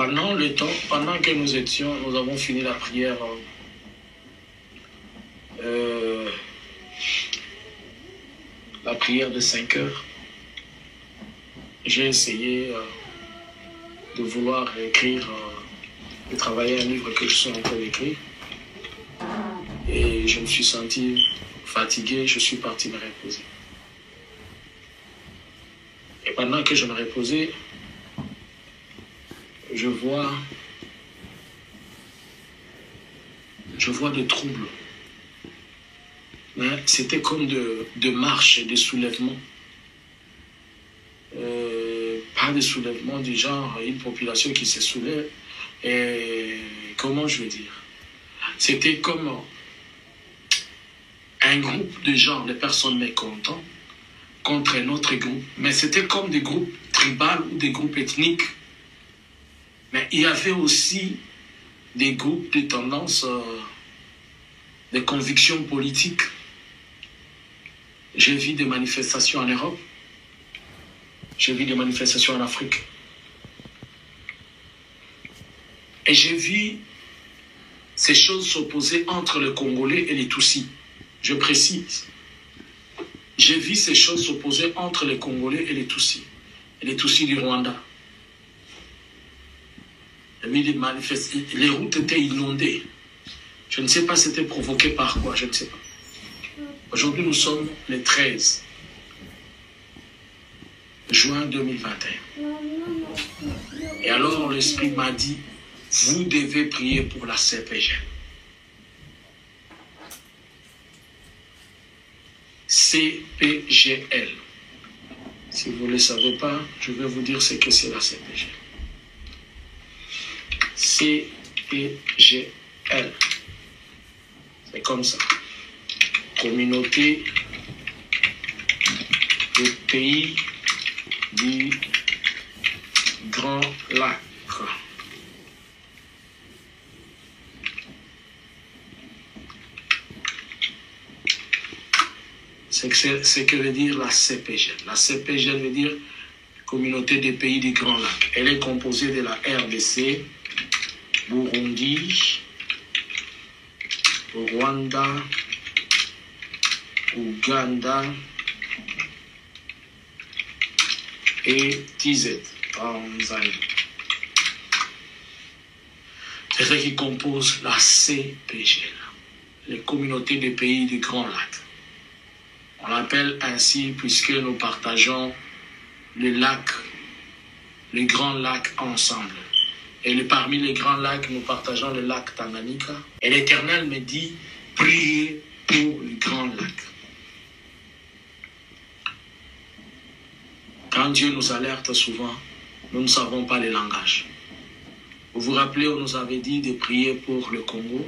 pendant le temps, pendant que nous avons fini la prière, de 5 heures, j'ai essayé de vouloir écrire, de travailler un livre que je suis en train d'écrire. Et je me suis senti fatigué, je suis parti me reposer. Et pendant que je me reposais, je vois des troubles. Mais c'était comme de marches et de soulèvements. Pas de soulèvements du genre, une population qui se soulève. Et comment je veux dire? C'était comme un groupe de gens, de personnes mécontentes, contre un autre groupe. Mais c'était comme des groupes tribaux ou des groupes ethniques. Mais il y avait aussi des groupes de tendances, de convictions politiques. J'ai vu des manifestations en Europe. J'ai vu des manifestations en Afrique. Et j'ai vu ces choses s'opposer entre les Congolais et les Tutsis. Je précise. J'ai vu ces choses s'opposer entre les Congolais et les Tutsis. Et les Tutsis du Rwanda. Les routes étaient inondées. Je ne sais pas c'était provoqué par quoi, je ne sais pas. Aujourd'hui, nous sommes le 13 juin 2021. Et alors, l'Esprit m'a dit, vous devez prier pour la CPGL. CPGL. Si vous ne le savez pas, je vais vous dire ce que c'est la CPGL. CPGL. C'est comme ça. Communauté des pays du Grand Lac. C'est ce que veut dire la CPGL. La CPGL veut dire Communauté des pays du Grand Lac. Elle est composée de la RDC, Burundi, Rwanda, Ouganda et TZ, Tanzanie. C'est ce qui compose la CPGL, les communautés des pays du Grand Lac. On l'appelle ainsi puisque nous partageons le lac, les grands lacs ensemble. Et parmi les grands lacs, nous partageons le lac Tanganyika. Et l'Éternel me dit, priez pour le grand lac. Quand Dieu nous alerte souvent, nous ne savons pas le langage. Vous vous rappelez, on nous avait dit de prier pour le Congo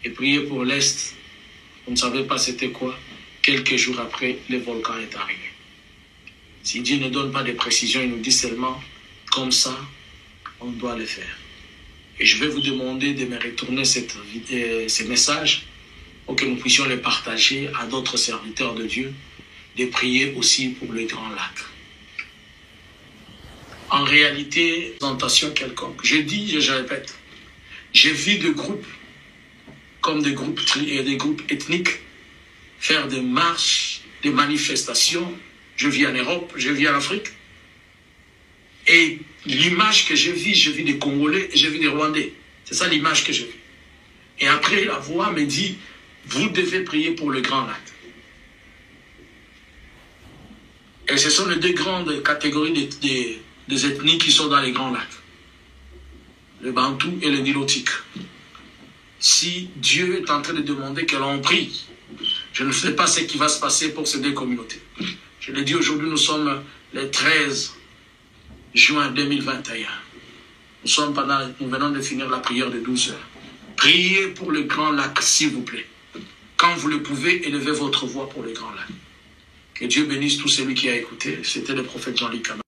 et prier pour l'Est. On ne savait pas c'était quoi. Quelques jours après, le volcan est arrivé. Si Dieu ne donne pas de précision, il nous dit seulement, comme ça, on doit le faire. Et je vais vous demander de me retourner ces messages pour que nous puissions les partager à d'autres serviteurs de Dieu, de prier aussi pour le Grand Lac. En réalité, présentation quelconque. Je dis et je répète, j'ai vu des groupes, comme des groupes ethniques, faire des marches, des manifestations. Je vis en Europe, je vis en Afrique. Et l'image que j'ai vue des Congolais et j'ai vu des Rwandais. C'est ça l'image que j'ai vue. Et après, la voix me dit, vous devez prier pour le Grand Lac. Et ce sont les deux grandes catégories des ethnies qui sont dans les Grands Lacs. Le Bantou et le Nilotique. Si Dieu est en train de demander que l'on prie, je ne sais pas ce qui va se passer pour ces deux communautés. Je le dis aujourd'hui, nous sommes le 13 juin 2021. Nous venons de finir la prière de 12 heures. Priez pour le Grand Lac, s'il vous plaît. Quand vous le pouvez, élevez votre voix pour le Grand Lac. Que Dieu bénisse tout celui qui a écouté. C'était le prophète Jean-Luc Cana.